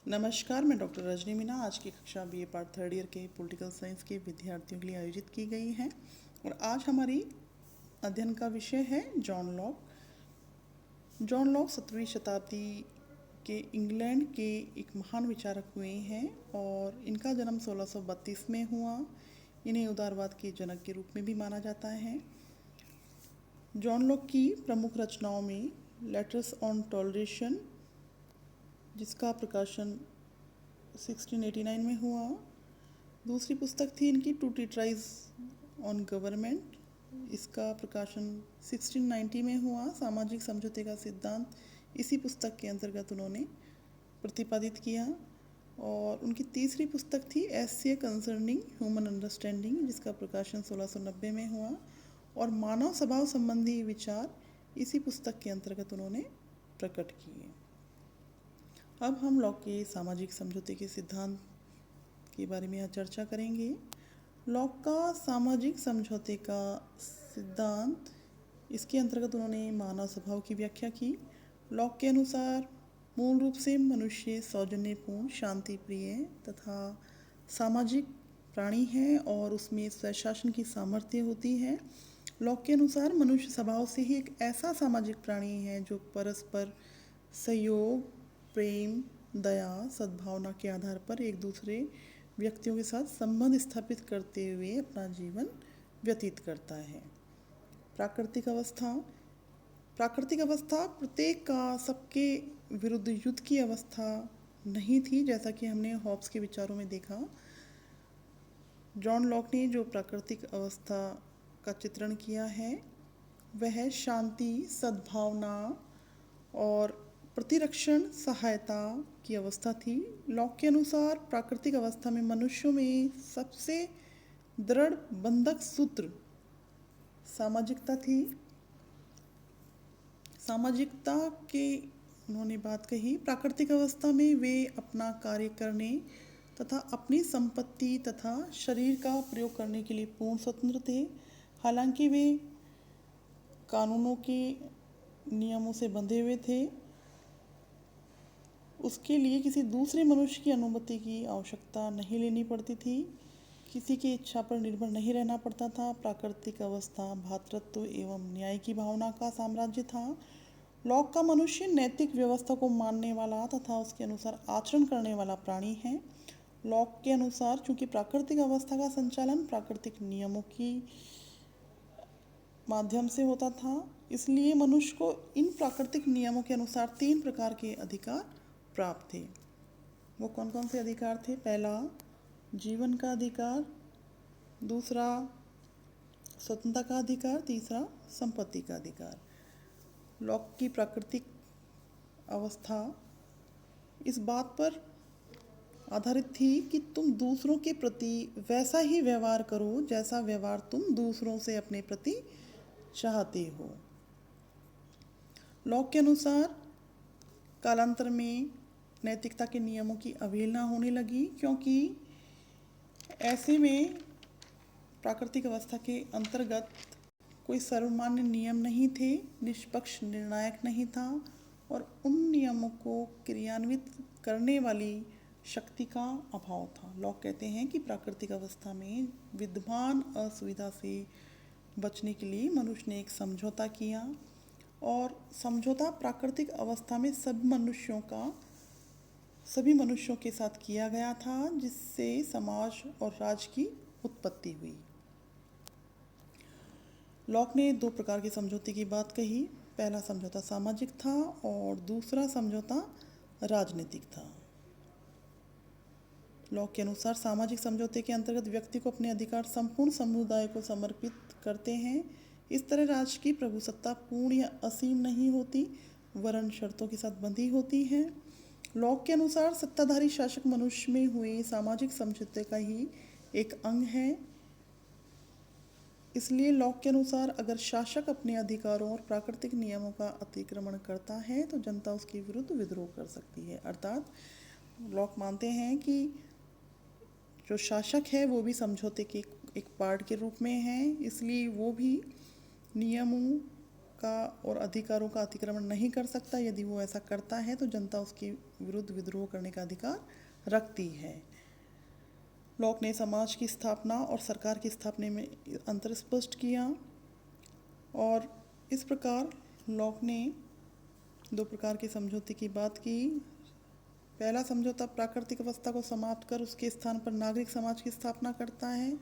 नमस्कार, मैं डॉक्टर रजनी मीना आज की कक्षा बीए पार्ट थर्ड ईयर के पॉलिटिकल साइंस के विद्यार्थियों के लिए आयोजित की गई है और आज हमारी अध्ययन का विषय है जॉन लॉक। जॉन लॉक 17वीं शताब्दी के इंग्लैंड के एक महान विचारक हुए हैं और इनका जन्म 1632 में हुआ। इन्हें उदारवाद के जनक के रूप में भी माना जाता है। जॉन लॉक की प्रमुख रचनाओं में लेटर्स ऑन टॉलरेशन, जिसका प्रकाशन 1689 में हुआ। दूसरी पुस्तक थी इनकी टू ट्रीटाइज ऑन गवर्नमेंट, इसका प्रकाशन 1690 में हुआ। सामाजिक समझौते का सिद्धांत इसी पुस्तक के अंतर्गत उन्होंने प्रतिपादित किया। और उनकी तीसरी पुस्तक थी एसे कंसर्निंग ह्यूमन अंडरस्टैंडिंग, जिसका प्रकाशन 1690 में हुआ। और मानव स्वभाव संबंधी विचार इसी पुस्तक के अंतर्गत उन्होंने प्रकट किए। अब हम लॉक के सामाजिक समझौते के सिद्धांत के बारे में यहाँ चर्चा करेंगे। लॉक का सामाजिक समझौते का सिद्धांत, इसके अंतर्गत उन्होंने मानव स्वभाव की व्याख्या की। लॉक के अनुसार मूल रूप से मनुष्य सौजन्यपूर्ण, शांति प्रिय तथा सामाजिक प्राणी है और उसमें स्वशासन की सामर्थ्य होती है। लॉक के अनुसार मनुष्य स्वभाव से ही एक ऐसा सामाजिक प्राणी है जो परस्पर सहयोग, प्रेम, दया, सद्भावना के आधार पर एक दूसरे व्यक्तियों के साथ संबंध स्थापित करते हुए अपना जीवन व्यतीत करता है। प्राकृतिक अवस्था, प्राकृतिक अवस्था प्रत्येक का सबके विरुद्ध युद्ध की अवस्था नहीं थी, जैसा कि हमने हॉब्स के विचारों में देखा। जॉन लॉक ने जो प्राकृतिक अवस्था का चित्रण किया है वह शांति, सद्भावना और प्रतिरक्षण सहायता की अवस्था थी। लॉक के अनुसार प्राकृतिक अवस्था में मनुष्यों में सबसे दृढ़ बंधक सूत्र सामाजिकता थी। सामाजिकता के उन्होंने बात कही। प्राकृतिक अवस्था में वे अपना कार्य करने तथा अपनी संपत्ति तथा शरीर का प्रयोग करने के लिए पूर्ण स्वतंत्र थे। हालांकि वे कानूनों के नियमों से बंधे हुए थे। उसके लिए किसी दूसरे मनुष्य की अनुमति की आवश्यकता नहीं लेनी पड़ती थी। किसी की इच्छा पर निर्भर नहीं रहना पड़ता था। प्राकृतिक अवस्था भ्रातृत्व एवं न्याय की भावना का साम्राज्य था। लॉक का मनुष्य नैतिक व्यवस्था को मानने वाला तथा उसके अनुसार आचरण करने वाला प्राणी है। लॉक के अनुसार चूंकि प्राकृतिक अवस्था का संचालन प्राकृतिक नियमों की माध्यम से होता था, इसलिए मनुष्य को इन प्राकृतिक नियमों के अनुसार 3 प्रकार के अधिकार प्राप्त थे। वो कौन कौन से अधिकार थे? पहला, जीवन का अधिकार। दूसरा, स्वतंत्रता का अधिकार। तीसरा, संपत्ति का अधिकार। लॉक की प्राकृतिक अवस्था इस बात पर आधारित थी कि तुम दूसरों के प्रति वैसा ही व्यवहार करो जैसा व्यवहार तुम दूसरों से अपने प्रति चाहते हो। लॉक के अनुसार कालांतर में नैतिकता के नियमों की अवहेलना होने लगी, क्योंकि ऐसे में प्राकृतिक अवस्था के अंतर्गत कोई सर्वमान्य नियम नहीं थे, निष्पक्ष निर्णायक नहीं था और उन नियमों को क्रियान्वित करने वाली शक्ति का अभाव था। लॉक कहते हैं कि प्राकृतिक अवस्था में विद्यमान असुविधा से बचने के लिए मनुष्य ने एक समझौता किया और समझौता प्राकृतिक अवस्था में सभी मनुष्यों के साथ किया गया था, जिससे समाज और राज्य की उत्पत्ति हुई। लॉक ने 2 प्रकार के समझौते की बात कही। पहला समझौता सामाजिक था और दूसरा समझौता राजनीतिक था। लॉक के अनुसार सामाजिक समझौते के अंतर्गत व्यक्ति को अपने अधिकार संपूर्ण समुदाय को समर्पित करते हैं। इस तरह राज्य की प्रभुसत्ता पूर्ण या असीम नहीं होती, वरन शर्तों के साथ बंधी होती है। लॉक के अनुसार सत्ताधारी शासक मनुष्य में हुए सामाजिक समझौते का ही एक अंग है। इसलिए लॉक के अनुसार अगर शासक अपने अधिकारों और प्राकृतिक नियमों का अतिक्रमण करता है तो जनता उसके विरुद्ध विद्रोह कर सकती है। अर्थात लॉक मानते हैं कि जो शासक है वो भी समझौते के एक पार्ट के रूप में है, इसलिए वो भी नियमों का और अधिकारों का अतिक्रमण नहीं कर सकता। यदि वो ऐसा करता है तो जनता उसके विरुद्ध विद्रोह करने का अधिकार रखती है। लॉक ने समाज की स्थापना और सरकार की स्थापना में अंतर स्पष्ट किया और इस प्रकार लॉक ने दो प्रकार के समझौते की बात की। पहला समझौता प्राकृतिक अवस्था को समाप्त कर उसके स्थान पर नागरिक समाज की स्थापना करता है।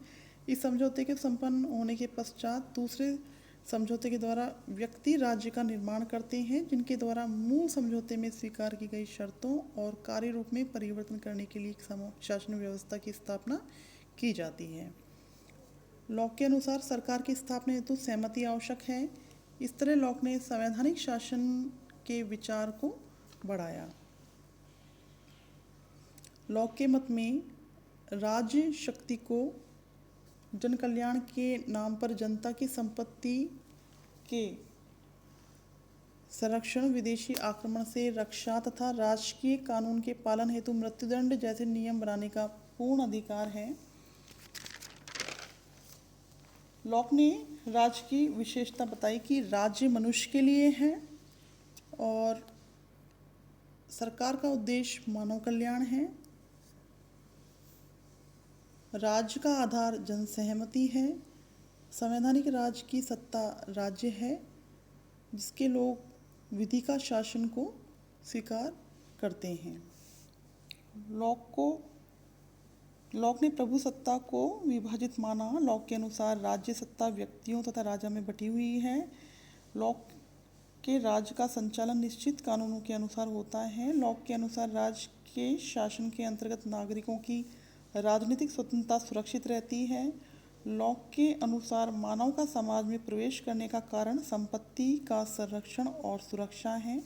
इस समझौते के संपन्न होने के पश्चात दूसरे समझौते के द्वारा व्यक्ति राज्य का निर्माण करते हैं, जिनके द्वारा मूल समझौते में स्वीकार की गई शर्तों और कार्य रूप में परिवर्तन करने के लिए एक शासन व्यवस्था की स्थापना की जाती है। लॉक के अनुसार सरकार की स्थापना हेतु सहमति आवश्यक है। इस तरह लॉक ने संवैधानिक शासन के विचार को बढ़ाया। लॉक के मत में राज्य शक्ति को जन कल्याण के नाम पर जनता की संपत्ति के संरक्षण, विदेशी आक्रमण से रक्षा तथा राजकीय कानून के पालन हेतु मृत्युदंड जैसे नियम बनाने का पूर्ण अधिकार है। लॉक ने राज्य की विशेषता बताई कि राज्य मनुष्य के लिए है और सरकार का उद्देश्य मानव कल्याण है। राज्य का आधार जनसहमति है। संवैधानिक राज्य की सत्ता राज्य है, जिसके लोग विधि का शासन को स्वीकार करते हैं। लॉक ने प्रभु सत्ता को विभाजित माना। लॉक के अनुसार राज्य सत्ता व्यक्तियों तथा राजा में बटी हुई है। लॉक के राज्य का संचालन निश्चित कानूनों के अनुसार होता है। लॉक के अनुसार राज्य के शासन के अंतर्गत नागरिकों की राजनीतिक स्वतंत्रता सुरक्षित रहती है। लॉक के अनुसार मानव का समाज में प्रवेश करने का कारण संपत्ति का संरक्षण और सुरक्षा है।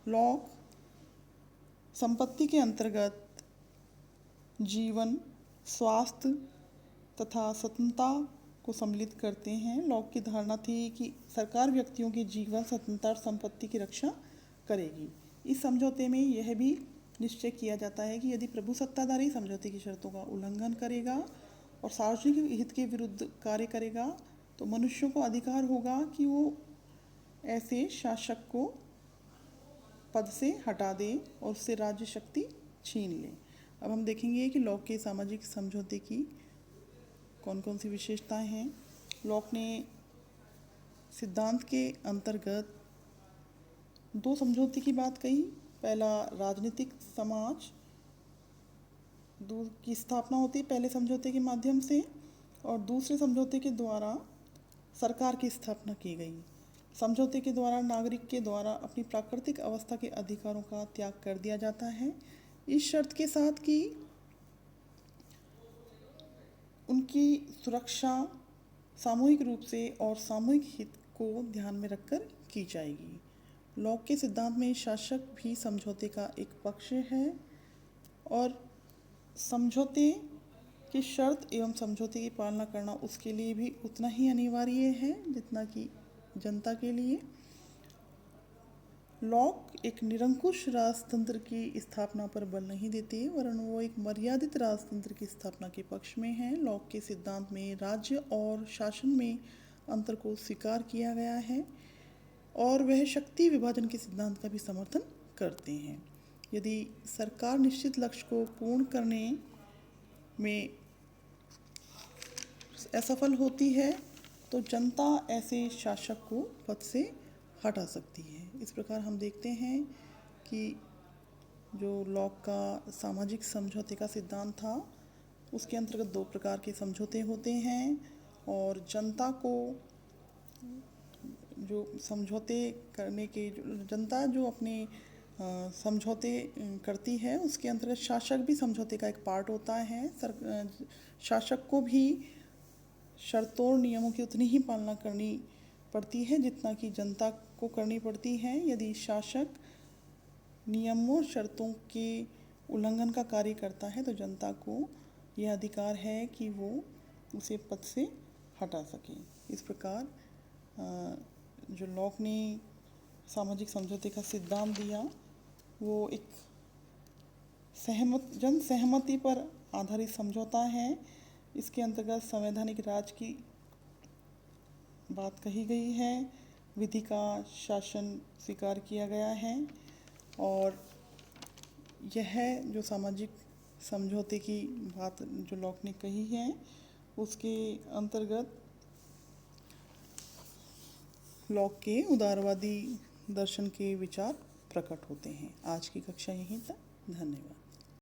लॉक संपत्ति के अंतर्गत जीवन, स्वास्थ्य तथा स्वतंत्रता को सम्मिलित करते हैं। लॉक की धारणा थी कि सरकार व्यक्तियों के जीवन, स्वतंत्रता और संपत्ति की रक्षा करेगी। इस समझौते में यह भी निश्चय किया जाता है कि यदि प्रभु सत्ताधारी समझौते की शर्तों का उल्लंघन करेगा और सार्वजनिक हित के विरुद्ध कार्य करेगा तो मनुष्यों को अधिकार होगा कि वो ऐसे शासक को पद से हटा दे और उससे राज्य शक्ति छीन ले। अब हम देखेंगे कि लॉक के सामाजिक समझौते की कौन कौन सी विशेषताएं हैं। लॉक ने सिद्धांत के अंतर्गत दो समझौते की बात कही। पहला राजनीतिक समाज की स्थापना होती है पहले समझौते के माध्यम से और दूसरे समझौते के द्वारा सरकार की स्थापना की गई। समझौते के द्वारा नागरिक के द्वारा अपनी प्राकृतिक अवस्था के अधिकारों का त्याग कर दिया जाता है, इस शर्त के साथ कि उनकी सुरक्षा सामूहिक रूप से और सामूहिक हित को ध्यान में रखकर की जाएगी। लॉक के सिद्धांत में शासक भी समझौते का एक पक्ष है और समझौते की शर्त एवं समझौते की पालना करना उसके लिए भी उतना ही अनिवार्य है जितना कि जनता के लिए। लॉक एक निरंकुश राजतंत्र की स्थापना पर बल नहीं देते वरन वो एक मर्यादित राजतंत्र की स्थापना के पक्ष में है। लॉक के सिद्धांत में राज्य और शासन में अंतर को स्वीकार किया गया है और वह शक्ति विभाजन के सिद्धांत का भी समर्थन करते हैं। यदि सरकार निश्चित लक्ष्य को पूर्ण करने में असफल होती है तो जनता ऐसे शासक को पद से हटा सकती है। इस प्रकार हम देखते हैं कि जो लॉक का सामाजिक समझौते का सिद्धांत था उसके अंतर्गत दो प्रकार के समझौते होते हैं और जनता को जो समझौते करने के जनता जो अपने समझौते करती है उसके अंतर्गत शासक भी समझौते का एक पार्ट होता है। शासक को भी शर्तों और नियमों की उतनी ही पालना करनी पड़ती है जितना कि जनता को करनी पड़ती है। यदि शासक नियमों शर्तों के उल्लंघन का कार्य करता है तो जनता को यह अधिकार है कि वो उसे पद से हटा सके। इस प्रकार जो लॉक ने सामाजिक समझौते का सिद्धांत दिया वो एक जन सहमति पर आधारित समझौता है। इसके अंतर्गत संवैधानिक राज की बात कही गई है। विधि का शासन स्वीकार किया गया है और यह जो सामाजिक समझौते की बात जो लॉक ने कही है उसके अंतर्गत लॉक के उदारवादी दर्शन के विचार प्रकट होते हैं। आज की कक्षा यहीं तक। धन्यवाद।